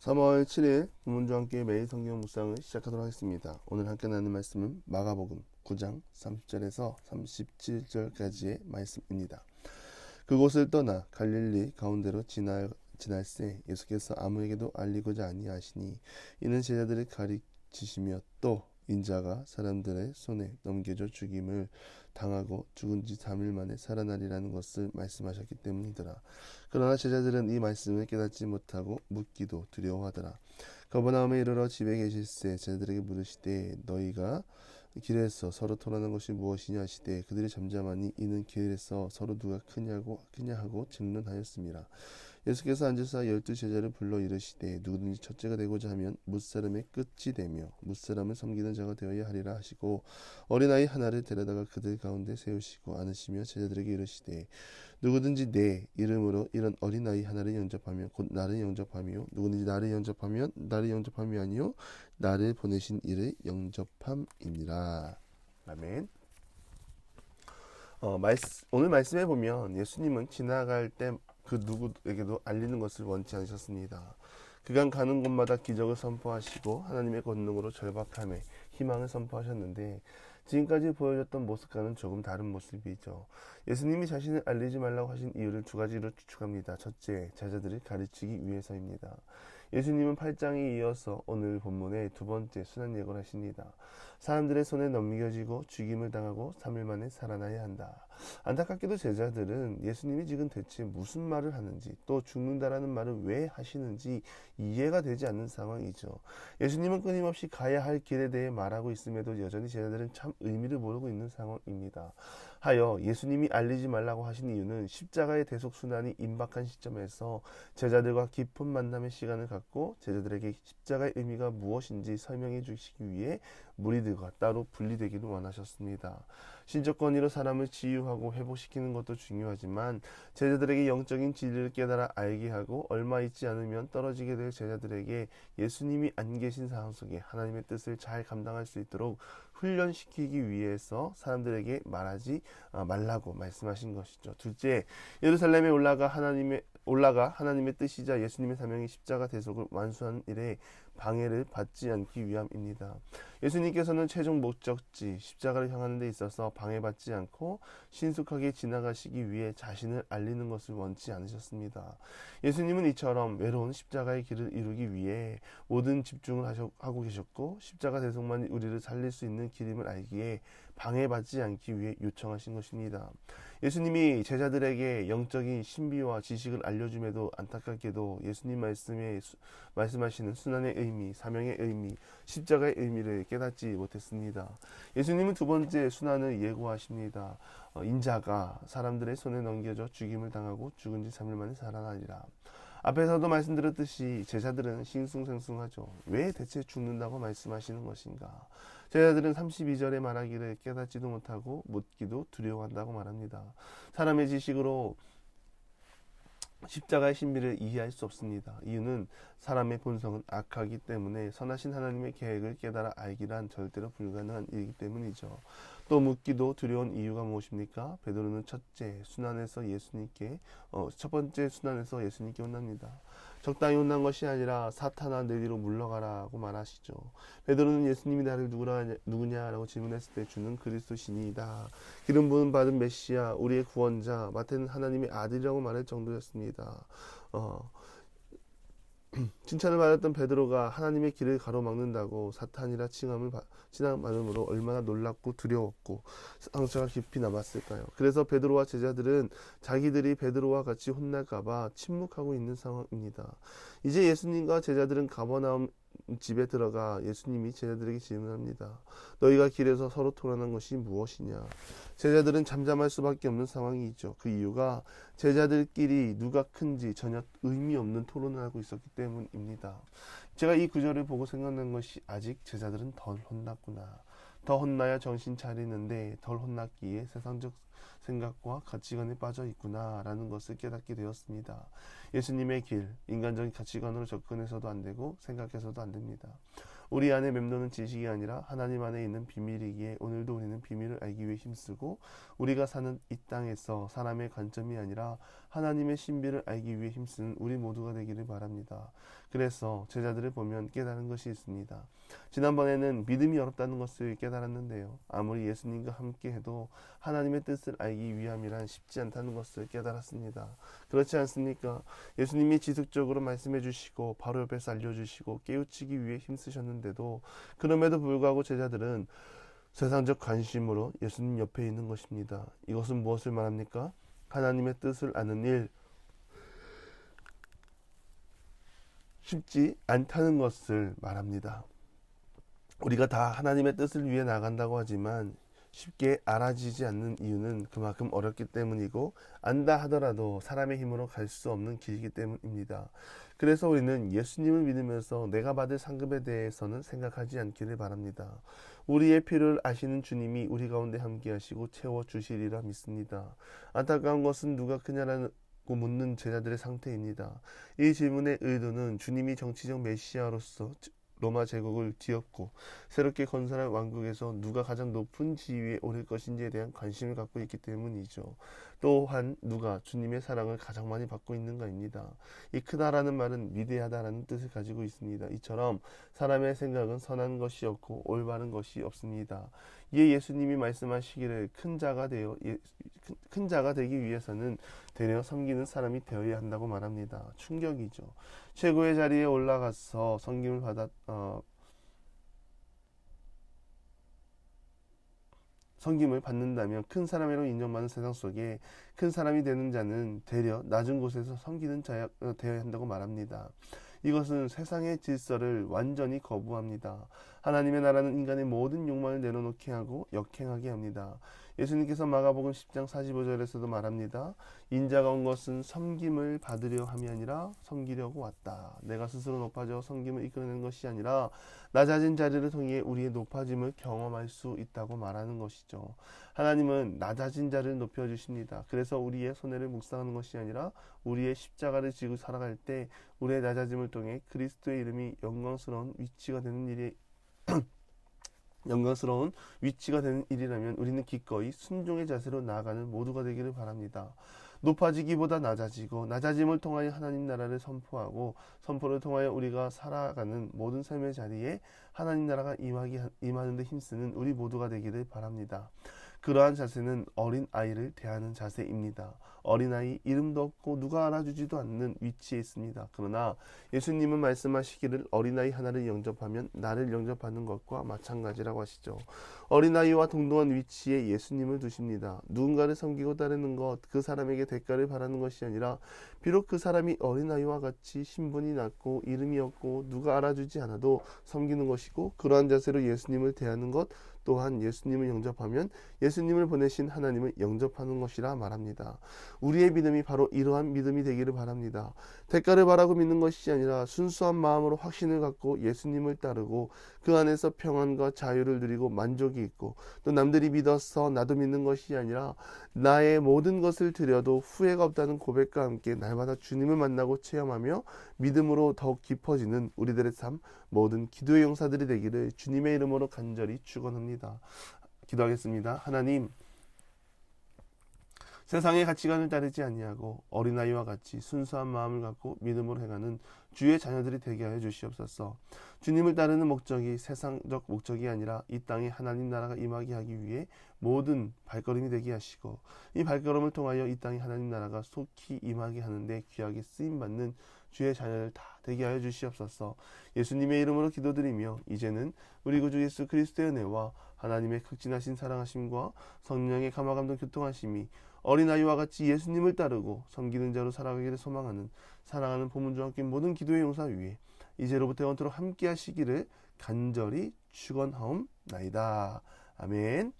3월 7일 본문과 함께 매일 성경 묵상을 시작하도록 하겠습니다. 오늘 함께 나누는 말씀은 마가복음 9장 30절에서 37절까지의 말씀입니다. 그곳을 떠나 갈릴리 가운데로 지날새 예수께서 아무에게도 알리고자 아니하시니 이는 제자들을 가르치시며 또 인자가 사람들의 손에 넘겨져 죽임을 당하고 죽은 지 3일 만에 살아나리라는 것을 말씀하셨기 때문이더라. 그러나 제자들은 이 말씀을 깨닫지 못하고 묻기도 두려워하더라. 거버나움에 이르러 집에 계실새 제자들에게 물으시되 너희가 길에서 서로 토론한 것이 무엇이냐 하시되 그들이 잠잠하니 이는 길에서 서로 누가 크냐 하고 질문하였습니다. 예수께서 앉으사 12제자를 불러 이르시되 누구든지 첫째가 되고자 하면 뭇사람의 끝이 되며 뭇사람을 섬기는 자가 되어야 하리라 하시고 어린아이 하나를 데려다가 그들 가운데 세우시고 안으시며 제자들에게 이르시되 누구든지 내 이름으로 이런 어린아이 하나를 영접하면 곧 나를 영접하며 누구든지 나를 영접하면 나를 영접함이 아니요 나를 보내신 이를 영접함이니라. 아멘. 오늘 말씀해 보면 예수님은 지나갈 때 그 누구에게도 알리는 것을 원치 않으셨습니다. 그간 가는 곳마다 기적을 선포하시고 하나님의 권능으로 절박함에 희망을 선포하셨는데 지금까지 보여줬던 모습과는 조금 다른 모습이죠. 예수님이 자신을 알리지 말라고 하신 이유를 두 가지로 추측합니다. 첫째, 제자들을 가르치기 위해서입니다. 예수님은 8장에 이어서 오늘 본문의 두 번째 순환 예고를 하십니다. 사람들의 손에 넘겨지고 죽임을 당하고 3일 만에 살아나야 한다. 안타깝게도 제자들은 예수님이 지금 대체 무슨 말을 하는지 또 죽는다라는 말을 왜 하시는지 이해가 되지 않는 상황이죠. 예수님은 끊임없이 가야 할 길에 대해 말하고 있음에도 여전히 제자들은 참 의미를 모르고 있는 상황입니다. 하여 예수님이 알리지 말라고 하신 이유는 십자가의 대속순환이 임박한 시점에서 제자들과 깊은 만남의 시간을 갖고 제자들에게 십자가의 의미가 무엇인지 설명해 주시기 위해 무리들과 따로 분리되기를 원하셨습니다. 신적 권위로 사람을 치유하고 회복시키는 것도 중요하지만 제자들에게 영적인 진리를 깨달아 알게 하고 얼마 있지 않으면 떨어지게 될 제자들에게 예수님이 안 계신 상황 속에 하나님의 뜻을 잘 감당할 수 있도록 훈련시키기 위해서 사람들에게 말하지 말라고 말씀하신 것이죠. 둘째, 예루살렘에 올라가 하나님의 뜻이자 예수님의 사명이 십자가 대속을 완수하는 일에 방해를 받지 않기 위함입니다. 예수님께서는 최종 목적지 십자가를 향하는 데 있어서 방해받지 않고 신속하게 지나가시기 위해 자신을 알리는 것을 원치 않으셨습니다. 예수님은 이처럼 외로운 십자가의 길을 이루기 위해 모든 집중을 하고 계셨고 십자가 대속만 우리를 살릴 수 있는 길임을 알기에 방해받지 않기 위해 요청하신 것입니다. 예수님이 제자들에게 영적인 신비와 지식을 알려줌에도 안타깝게도 예수님 말씀하시는 순환의 의미, 사명의 의미, 십자가의 의미를 깨닫지 못했습니다. 예수님은 두 번째 순환을 예고하십니다. 인자가 사람들의 손에 넘겨져 죽임을 당하고 죽은 지 3일 만에 살아나리라. 앞에서도 말씀드렸듯이 제자들은 싱숭생숭하죠. 왜 대체 죽는다고 말씀하시는 것인가? 제자들은 32절에 말하기를 깨닫지도 못하고 묻기도 두려워한다고 말합니다. 사람의 지식으로 십자가의 신비를 이해할 수 없습니다. 이유는 사람의 본성은 악하기 때문에 선하신 하나님의 계획을 깨달아 알기란 절대로 불가능한 일이기 때문이죠. 또 묻기도 두려운 이유가 무엇입니까? 베드로는 첫 번째 순환에서 예수님께 혼납니다. 적당히 혼난 것이 아니라 사탄아 내 뒤로 물러가라고 말하시죠. 베드로는 예수님이 나를 누구냐라고 질문했을 때 주는 그리스도시니이다. 기름 부음 받은 메시아 우리의 구원자 마태는 하나님의 아들이라고 말할 정도였습니다. 칭찬을 받았던 베드로가 하나님의 길을 가로막는다고 사탄이라 칭함으로 얼마나 놀랍고 두려웠고 상처가 깊이 남았을까요? 그래서 베드로와 제자들은 자기들이 베드로와 같이 혼날까봐 침묵하고 있는 상황입니다. 이제 예수님과 제자들은 가버나움 집에 들어가 예수님이 제자들에게 질문합니다. 너희가 길에서 서로 토론한 것이 무엇이냐? 제자들은 잠잠할 수밖에 없는 상황이죠. 그 이유가 제자들끼리 누가 큰지 전혀 의미 없는 토론을 하고 있었기 때문입니다. 제가 이 구절을 보고 생각난 것이 아직 제자들은 덜 혼났구나. 더 혼나야 정신 차리는데 덜 혼났기에 세상적 생각과 가치관에 빠져 있구나라는 것을 깨닫게 되었습니다. 예수님의 길, 인간적인 가치관으로 접근해서도 안 되고 생각해서도 안 됩니다. 우리 안에 맴도는 지식이 아니라 하나님 안에 있는 비밀이기에 오늘도 우리는 비밀을 알기 위해 힘쓰고 우리가 사는 이 땅에서 사람의 관점이 아니라 하나님의 신비를 알기 위해 힘쓰는 우리 모두가 되기를 바랍니다. 그래서 제자들을 보면 깨달은 것이 있습니다. 지난번에는 믿음이 어렵다는 것을 깨달았는데요. 아무리 예수님과 함께해도 하나님의 뜻을 알기 위함이란 쉽지 않다는 것을 깨달았습니다. 그렇지 않습니까? 예수님이 지속적으로 말씀해 주시고 바로 옆에서 알려주시고 깨우치기 위해 힘쓰셨는데도 그럼에도 불구하고 제자들은 세상적 관심으로 예수님 옆에 있는 것입니다. 이것은 무엇을 말합니까? 하나님의 뜻을 아는 일, 쉽지 않다는 것을 말합니다. 우리가 다 하나님의 뜻을 위해 나간다고 하지만 쉽게 알아지지 않는 이유는 그만큼 어렵기 때문이고 안다 하더라도 사람의 힘으로 갈 수 없는 길이기 때문입니다. 그래서 우리는 예수님을 믿으면서 내가 받을 상급에 대해서는 생각하지 않기를 바랍니다. 우리의 필요를 아시는 주님이 우리 가운데 함께 하시고 채워주시리라 믿습니다. 안타까운 것은 누가 크냐라는 묻는 제자들의 상태입니다. 이 질문의 의도는 주님이 정치적 메시아로서 로마 제국을 뒤엎고 새롭게 건설한 왕국에서 누가 가장 높은 지위에 오를 것인지에 대한 관심을 갖고 있기 때문이죠. 또한 누가 주님의 사랑을 가장 많이 받고 있는가입니다. 이 크다라는 말은 위대하다라는 뜻을 가지고 있습니다. 이처럼 사람의 생각은 선한 것이 없고 올바른 것이 없습니다. 이에 예수님이 말씀하시기를 큰 자가 되기 위해서는 되려 섬기는 사람이 되어야 한다고 말합니다. 충격이죠. 최고의 자리에 올라가서 섬김을 받는다면 큰 사람으로 인정받는 세상 속에 큰 사람이 되는 자는 되려 낮은 곳에서 섬기는 자야 되어야 한다고 말합니다. 이것은 세상의 질서를 완전히 거부합니다. 하나님의 나라는 인간의 모든 욕망을 내려놓게 하고 역행하게 합니다. 예수님께서 마가복음 10장 45절에서도 말합니다. 인자가 온 것은 섬김을 받으려 함이 아니라 섬기려고 왔다. 내가 스스로 높아져 섬김을 이끌어내는 것이 아니라 낮아진 자리를 통해 우리의 높아짐을 경험할 수 있다고 말하는 것이죠. 하나님은 낮아진 자를 높여주십니다. 그래서 우리의 손해를 묵상하는 것이 아니라 우리의 십자가를 지고 살아갈 때 우리의 낮아짐을 통해 그리스도의 이름이 영광스러운 위치가 되는 일이라면 우리는 기꺼이 순종의 자세로 나아가는 모두가 되기를 바랍니다. 높아지기보다 낮아지고 낮아짐을 통하여 하나님 나라를 선포하고 선포를 통하여 우리가 살아가는 모든 삶의 자리에 하나님 나라가 임하는 데 힘쓰는 우리 모두가 되기를 바랍니다. 그러한 자세는 어린 아이를 대하는 자세입니다. 어린아이 이름도 없고 누가 알아주지도 않는 위치에 있습니다. 그러나 예수님은 말씀하시기를 어린아이 하나를 영접하면 나를 영접하는 것과 마찬가지라고 하시죠. 어린아이와 동등한 위치에 예수님을 두십니다. 누군가를 섬기고 따르는 것, 그 사람에게 대가를 바라는 것이 아니라 비록 그 사람이 어린아이와 같이 신분이 낮고 이름이 없고 누가 알아주지 않아도 섬기는 것이고 그러한 자세로 예수님을 대하는 것 또한 예수님을 영접하면 예수님을 보내신 하나님을 영접하는 것이라 말합니다. 우리의 믿음이 바로 이러한 믿음이 되기를 바랍니다. 대가를 바라고 믿는 것이 아니라 순수한 마음으로 확신을 갖고 예수님을 따르고 그 안에서 평안과 자유를 누리고 만족이 있고 또 남들이 믿어서 나도 믿는 것이 아니라 나의 모든 것을 드려도 후회가 없다는 고백과 함께 날마다 주님을 만나고 체험하며 믿음으로 더욱 깊어지는 우리들의 삶 모든 기도의 용사들이 되기를 주님의 이름으로 간절히 축원합니다. 기도하겠습니다. 하나님, 세상의 가치관을 따르지 아니하고 어린아이와 같이 순수한 마음을 갖고 믿음으로 행하는 주의 자녀들이 되게 하여 주시옵소서. 주님을 따르는 목적이 세상적 목적이 아니라 이 땅에 하나님 나라가 임하게 하기 위해 모든 발걸음이 되게 하시고 이 발걸음을 통하여 이 땅에 하나님 나라가 속히 임하게 하는데 귀하게 쓰임받는 주의 자녀들 다 되게 하여 주시옵소서. 예수님의 이름으로 기도드리며 이제는 우리 구주 예수 그리스도의 은혜와 하나님의 극진하신 사랑하심과 성령의 감화감동 교통하심이 어린아이와 같이 예수님을 따르고 섬기는 자로 살아가기를 소망하는 사랑하는 보문중학교 모든 기도의 용사 위에 이제로부터 영원토록 함께 하시기를 간절히 축원하옵나이다. 아멘.